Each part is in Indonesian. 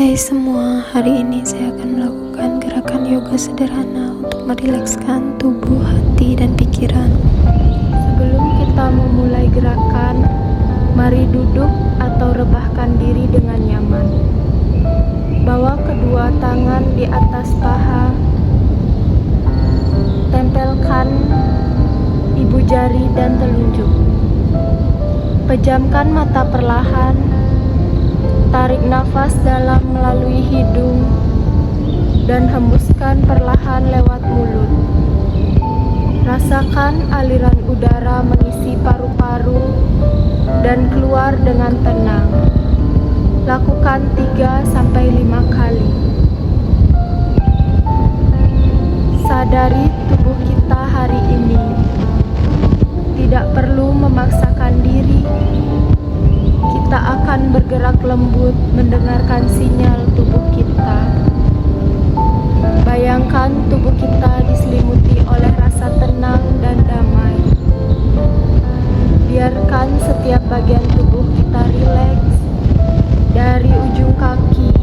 Hai semua, hari ini saya akan melakukan gerakan yoga sederhana untuk merilekskan tubuh, hati, dan pikiran. Sebelum kita memulai gerakan, mari duduk atau rebahkan diri dengan nyaman. Bawa kedua tangan di atas paha, tempelkan ibu jari dan telunjuk. Pejamkan mata perlahan. Tarik nafas dalam melalui hidung dan hembuskan perlahan lewat mulut. Rasakan aliran udara mengisi paru-paru dan keluar dengan tenang. Lakukan 3-5 kali. Sadari tubuh kita hari ini. Tidak perlu memaksakan diri. Kita akan bergerak lembut mendengarkan sinyal tubuh kita. Bayangkan tubuh kita diselimuti oleh rasa tenang dan damai. Biarkan setiap bagian tubuh kita rileks, dari ujung kaki,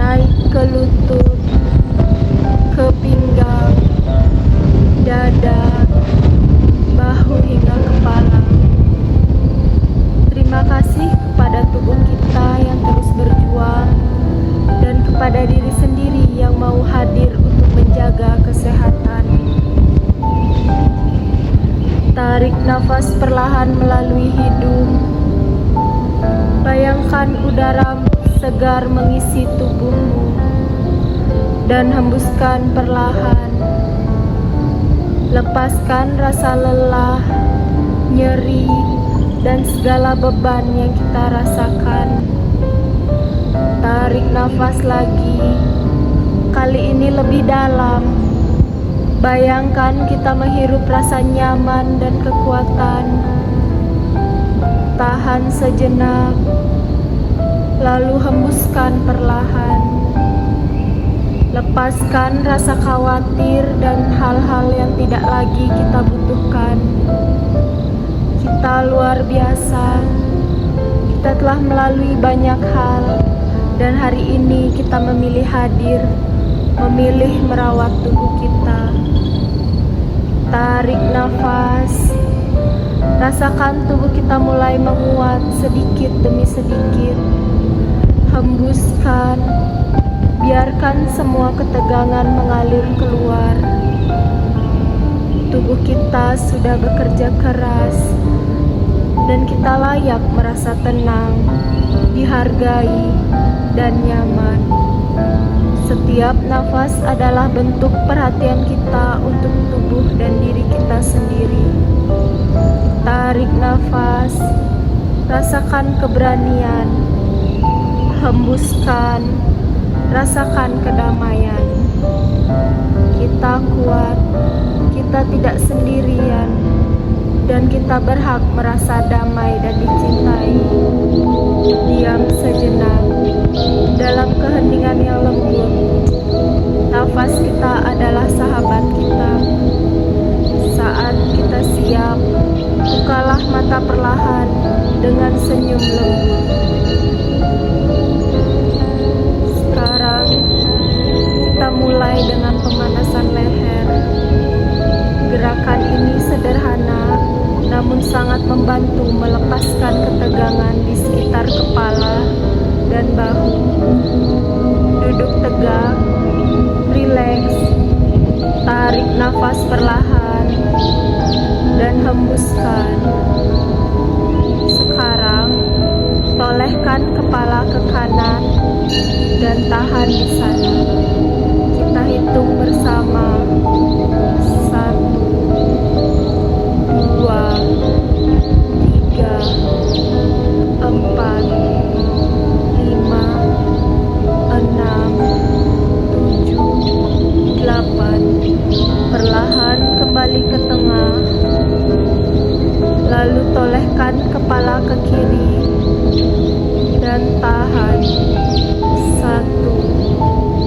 naik ke lutut, ke pinggang, dada, bahu hingga kepala. Terima kasih kepada tubuh kita yang terus berjuang dan kepada diri sendiri yang mau hadir untuk menjaga kesehatan. Tarik nafas perlahan melalui hidung. Bayangkan udara segar mengisi tubuhmu dan hembuskan perlahan. Lepaskan rasa lelah, nyeri, dan segala beban yang kita rasakan. Tarik nafas lagi, kali ini lebih dalam. Bayangkan kita menghirup rasa nyaman dan kekuatan. Tahan sejenak, lalu hembuskan perlahan. Lepaskan rasa khawatir dan hal-hal yang tidak lagi kita butuhkan. Kita luar biasa. Kita telah melalui banyak hal, dan hari ini kita memilih hadir, memilih merawat tubuh kita. Tarik nafas. Rasakan tubuh kita mulai menguat sedikit demi sedikit. Hembuskan. Biarkan semua ketegangan mengalir keluar. Tubuh kita sudah bekerja keras dan kita layak merasa tenang, dihargai, dan nyaman. Setiap nafas adalah bentuk perhatian kita untuk tubuh dan diri kita sendiri. Tarik nafas, rasakan keberanian. Hembuskan, rasakan kedamaian. Kita kuat. Kita tidak sendirian, dan kita berhak merasa damai dan dicintai. Diam sejenak dalam keheningan yang lembut. Nafas kita adalah sahabat kita. Saat kita siap, bukalah mata perlahan dengan senyum lembut. Sekarang kita mulai dengan pemanasan leher. Gerakan ini sederhana, namun sangat membantu melepaskan ketegangan di sekitar kepala dan bahu. Duduk tegak, rileks, tarik nafas perlahan, dan hembuskan. Sekarang, tolehkan kepala ke kanan dan tahan di sana. Kita hitung bersama. 1, 2, 3, 4, 5, 6, 7, 8. Perlahan kembali ke tengah. Lalu tolehkan kepala ke kiri dan tahan. 1,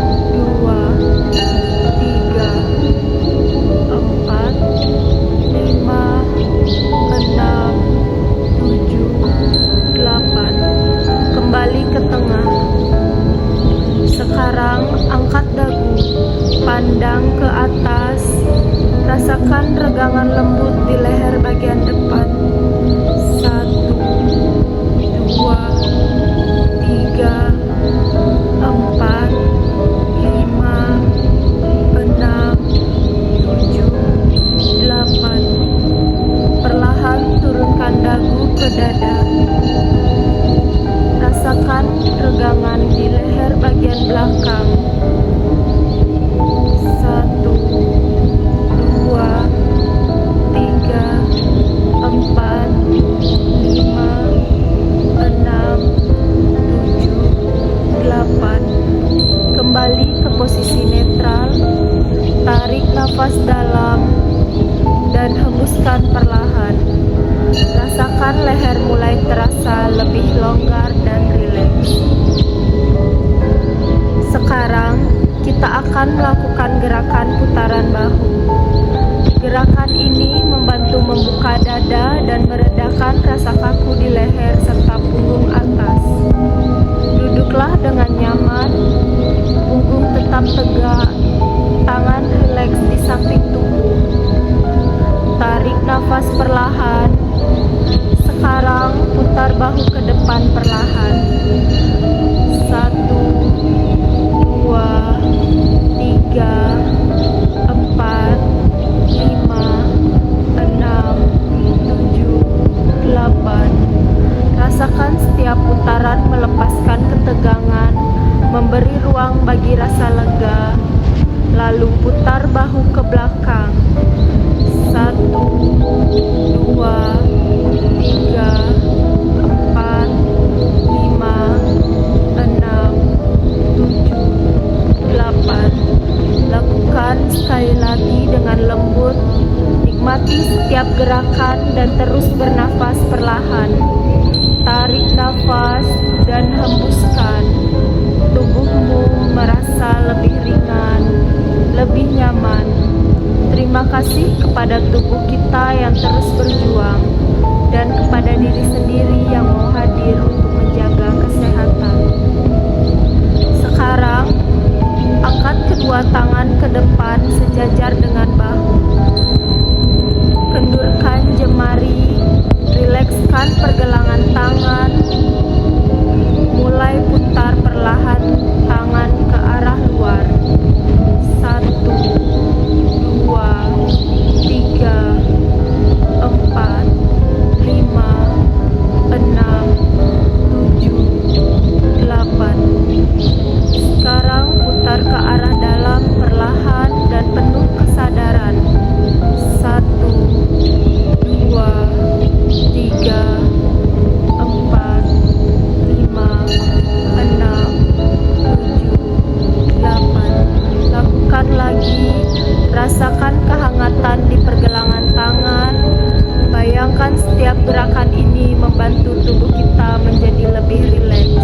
regangan lembut di leher bagian depan. 1, 2, 3, 4, 5, 6, 7, 8. Perlahan turunkan dagu ke dada. Rasakan regangan di leher bagian belakang. 1, 2, 3, 4, 5, 6, 7, 8. Kembali ke posisi netral. Tarik nafas dalam dan hembuskan perlahan. Rasakan leher mulai terasa lebih longgar dan rileks. Sekarang kita akan melakukan gerakan putaran bahu. Gerakan ini membantu membuka dada dan meredakan rasa kaku di leher serta punggung atas. Duduklah dengan nyaman, punggung tetap tegak, tangan rileks di samping tubuh. Tarik nafas perlahan. Sekarang putar bahu ke depan perlahan. 1, 2, 3, 4, 5, 6, 7, 8. Rasakan setiap putaran melepaskan ketegangan, memberi ruang bagi rasa lega. Lalu putar bahu ke belakang. 1, 2, 3, 4, 5, 6, 7, 8. Lakukan sekali lagi dengan lembut. Nikmati setiap gerakan dan terus bernafas perlahan. Tarik nafas dan hembuskan. Tubuhmu merasa lebih ringan, lebih nyaman. Terima kasih kepada tubuh kita yang terus berjuang dan kepada diri sendiri yang mau hadir untuk menjaga kesehatan. Sekarang, angkat kedua tangan ke depan sejajar dengan bahu. Kendurkan jemari, rilekskan pergelangan tangan. Mulai putar perlahan tangan ke arah luar. 1, 2, 3, 4, 5, 6, 7, 8. Sekarang putar ke arah dalam perlahan dan penuh kesadaran. 1, 2, 3, 4, 5, 6, 7, 8. Lakukan lagi. Rasakan kehangatan di pergelangan tangan. Bayangkan setiap gerakan ini membantu tubuh kita menjadi lebih rileks,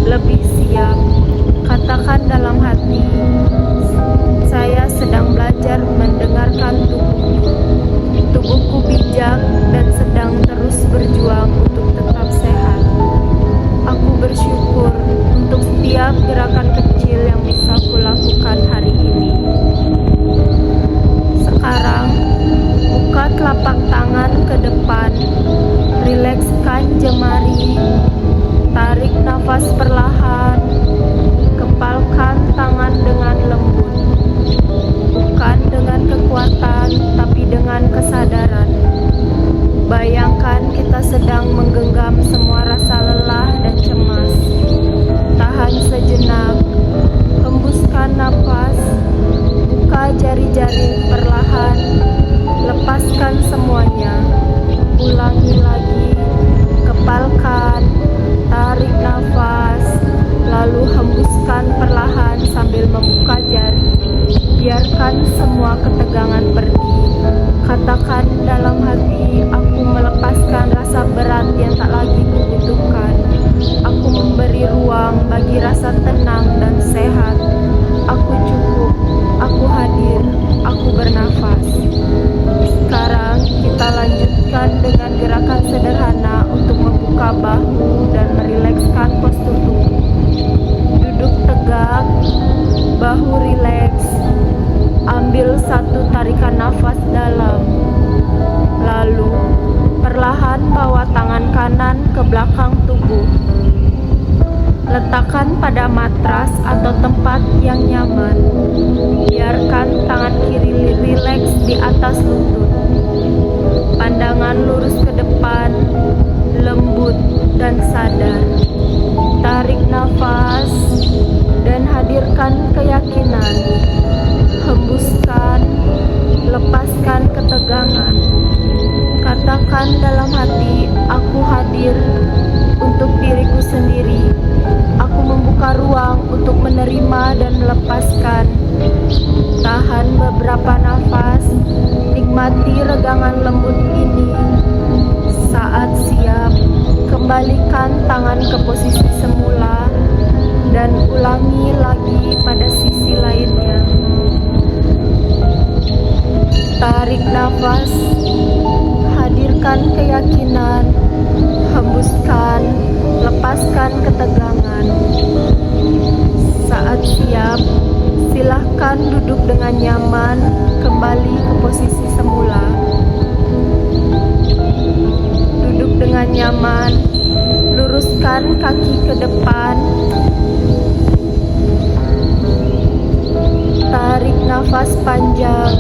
lebih siap. Katakan dalam hati, saya sedang belajar mendengarkan tubuhku. Tubuhku bijak dan sedang terus berjuang untuk tetap sehat. Aku bersyukur untuk setiap gerakan kecil yang bisa kulakukan hari ini. Sekarang, buka telapak tangan ke depan, rilekskan jemari, tarik nafas perlahan, kepalkan tangan dengan lembut. Bukan dengan kekuatan, tapi dengan kesadaran. Bayangkan kita sedang menggenggam semua rasa lelah dan cemas. Tahan sejenak. Letakkan pada matras atau tempat yang nyaman. Biarkan tangan kiri rileks di atas lutut. Pandangan lurus ke depan, lembut dan sadar. Tarik nafas dan hadirkan keyakinan. Hembuskan, lepaskan ketegangan. Katakan dalam hati, aku hadir untuk diriku sendiri. Aku membuka ruang untuk menerima dan melepaskan. Tahan beberapa nafas, nikmati regangan lembut ini. Saat siap, kembalikan tangan ke posisi semula dan ulangi lagi pada sisi lainnya. Tarik nafas, hadirkan keyakinan, hembuskan, lepaskan ketegangan. Saat siap, silahkan duduk dengan nyaman, kembali ke posisi semula. Duduk dengan nyaman, luruskan kaki ke depan. Tarik nafas panjang,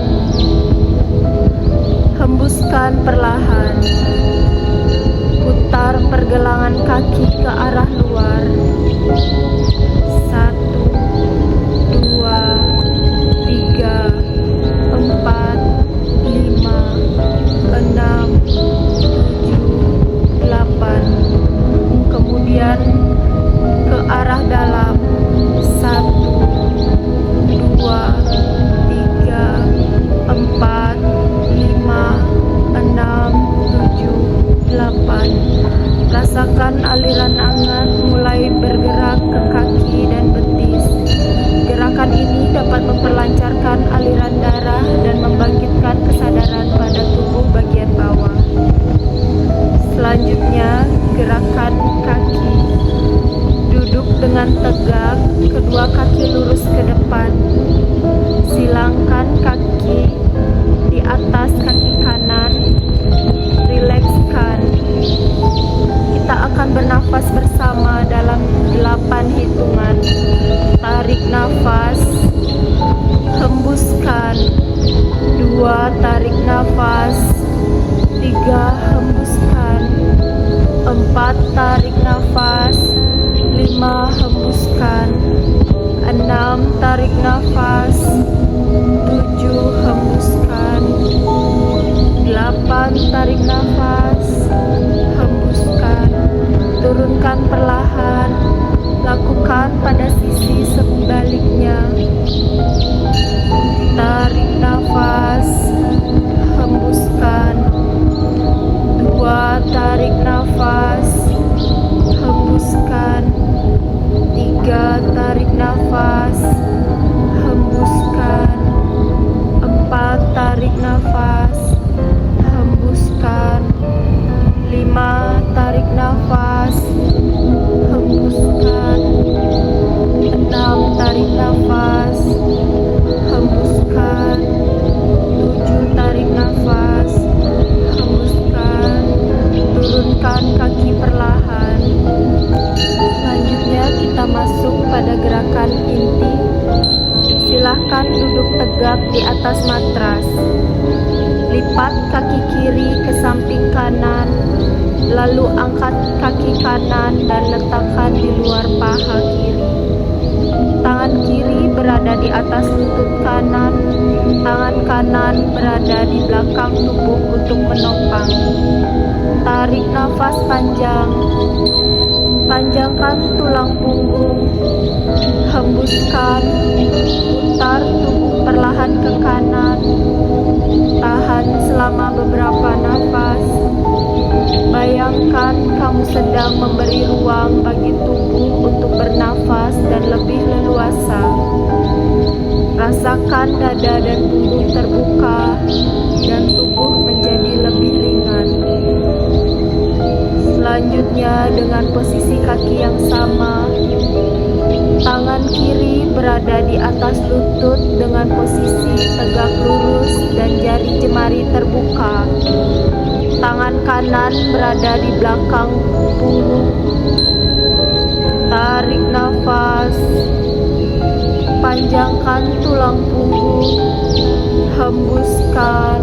hembuskan perlahan. Putar pergelangan kaki ke arah luar. 1, 2, 3, 4, 5, 6, 7, 8. Kemudian ke arah dalam. 1, 2, 3, 4, 5, 6, 7, 8. Rasakan aliran hangat mulai bergerak ke kaki dan betis. Gerakan ini dapat memperlancarkan aliran darah dan membangkitkan kesadaran pada tubuh bagian bawah. Selanjutnya, gerakan kaki. Duduk dengan tegak, kedua kaki lurus ke depan. Silangkan kaki di atas kaki kanan. Rilekskan. Kita akan bernafas bersama dalam 8 hitungan. Tarik nafas, hembuskan. 2, tarik nafas. 3, hembuskan. 4, tarik nafas. 5, hembuskan. 6, tarik nafas. 7, hembuskan. 8, tarik nafas. Hembuskan. Turunkan perlahan. Lakukan pada sisi sebaliknya. Tarik nafas. Hembuskan. 2, tarik nafas. Hembuskan. 3, tarik nafas. Hembuskan. 4, tarik nafas. Hembuskan. 5, tarik nafas. Hembuskan. 6, tarik nafas. Hembuskan. 7, tarik nafas. Hembuskan. Turunkan kaki perlahan. Selanjutnya kita masuk pada gerakan inti. Silahkan duduk tegak di atas matras. Lipat kaki kiri ke samping kanan, lalu angkat kaki kanan dan letakkan di luar paha kiri. Tangan kiri berada di atas lutut kanan, tangan kanan berada di belakang tubuh untuk menopang. Tarik nafas panjang. Panjangkan tulang punggung. Hembuskan. Putar tubuh perlahan ke kanan. Tahan selama beberapa nafas. Bayangkan kamu sedang memberi ruang bagi tubuh untuk bernafas dan lebih leluasa. Rasakan dada dan punggung terbuka dan tubuh menjadi lebih ringan. Selanjutnya dengan posisi kaki yang sama, tangan kiri berada di atas lutut dengan posisi tegak lurus dan jari jemari terbuka. Tangan kanan berada di belakang punggung. Tarik nafas, panjangkan tulang punggung, hembuskan,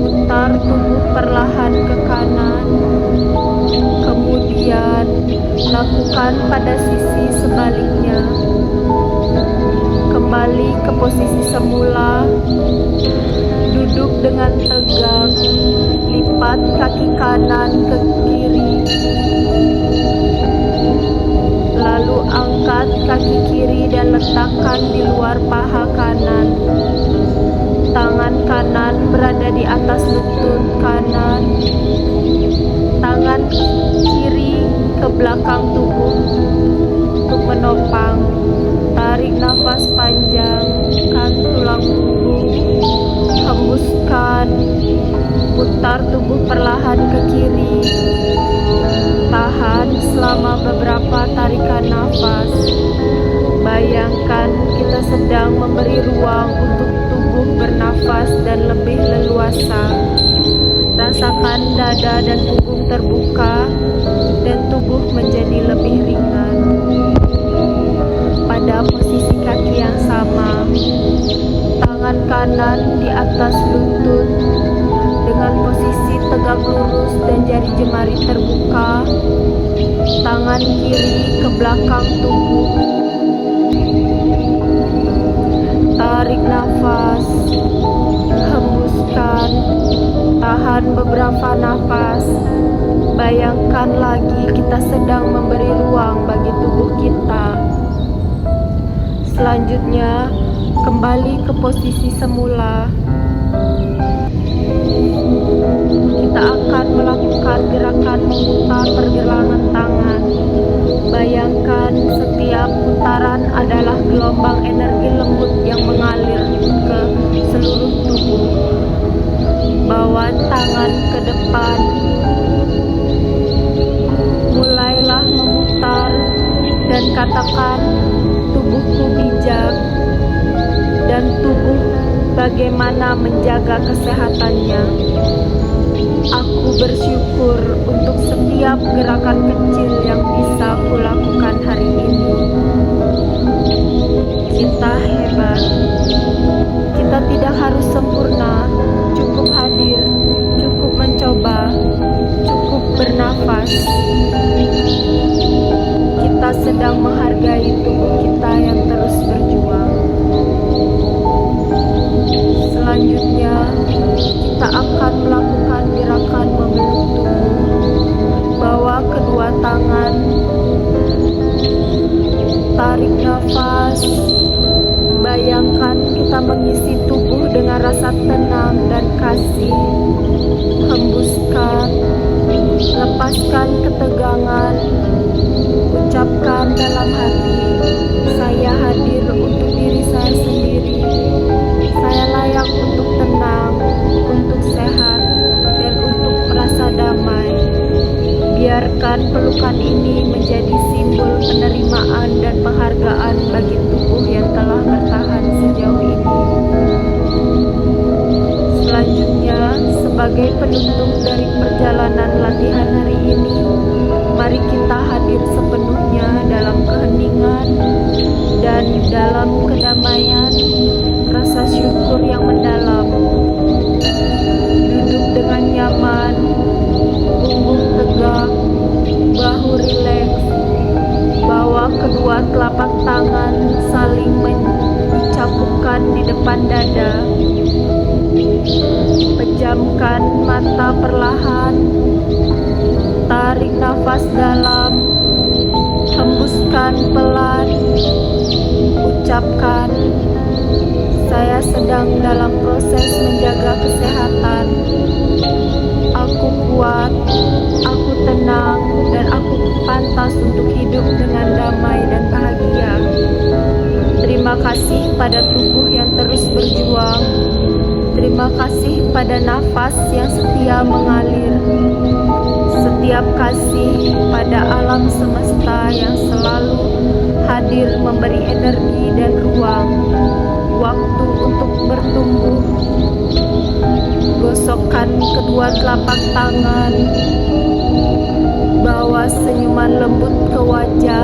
putar tubuh perlahan ke kanan, kemudian lakukan pada sisi sebaliknya. Kembali ke posisi semula, duduk dengan tegak, lipat kaki kanan ke kiri, lalu angkat kaki kiri dan letakkan di luar paha kanan. Tangan kanan berada di atas lutut kanan, tangan kiri ke belakang tubuh untuk menopang. Tarik nafas panjang, kan tulang punggung, hembuskan, putar tubuh perlahan ke kiri. Tahan selama beberapa tarikan nafas. Bayangkan kita sedang memberi ruang untuk tubuh bernafas dan lebih leluasa. Rasakan dada dan punggung terbuka dan tubuh menjadi lebih ringan. Pada posisi kaki yang sama, tangan kanan di atas lutut dengan posisi tegak lurus dan jari jemari terbuka. Tangan kiri ke belakang tubuh. Tarik nafas, hembuskan, tahan beberapa nafas. Bayangkan lagi kita sedang memberi ruang bagi tubuh kita. Selanjutnya, kembali ke posisi semula. Kita akan melakukan gerakan memutar pergelangan tangan. Bayangkan setiap putaran adalah gelombang energi lembut yang mengalir ke seluruh tubuh. Bawa tangan ke depan. Mulailah memutar dan katakan, tubuhku bijak dan tubuh bagaimana menjaga kesehatannya. Aku bersyukur untuk setiap gerakan kecil yang bisa kulakukan hari ini. Kita hebat. Kita tidak harus sempurna, cukup hadir, cukup mencoba, cukup bernafas. Kita sedang menghargai tubuh kita yang terus berjuang. Selanjutnya, kita akan melakukan gerakan memeluk tubuh. Bawa kedua tangan, tarik nafas. Bayangkan kita mengisi tubuh dengan rasa tenang dan kasih. Hembuskan, lepaskan ketegangan. Ucapkan dalam hati, saya hadir untuk diri saya sendiri. Saya layak untuk tenang, untuk sehat, dan untuk merasa damai. Biarkan pelukan ini menjadi simbol penerimaan dan penghargaan bagi tubuh yang telah bertahan sejauh ini. Selanjutnya, sebagai penutup dari perjalanan latihan hari ini, mari kita hadir sepenuhnya dalam keheningan dan dalam kedamaian, rasa syukur yang mendalam. Duduk dengan nyaman, punggung tegak, bahu rileks. Bawa kedua telapak tangan saling dicapukkan di depan dada. Pejamkan mata perlahan. Tarik nafas dalam. Hembuskan pelan. Ucapkan, saya sedang dalam proses menjaga kesehatan. Aku kuat, aku tenang, dan aku pantas untuk hidup dengan damai dan bahagia. Terima kasih pada tubuh yang terus berjuang. Terima kasih pada nafas yang setia mengalir. Setiap kasih pada alam semesta yang selalu hadir memberi energi dan ruang, waktu untuk bertumbuh. Gosokkan kedua telapak tangan, bawa senyuman lembut ke wajah.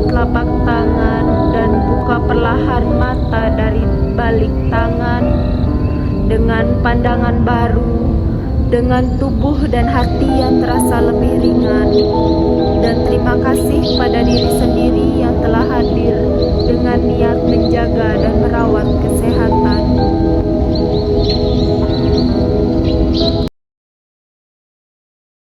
telapak tangan dan buka perlahan mata dari balik tangan dengan pandangan baru, dengan tubuh dan hati yang terasa lebih ringan. Dan terima kasih pada diri sendiri yang telah hadir dengan niat menjaga dan merawat kesehatan.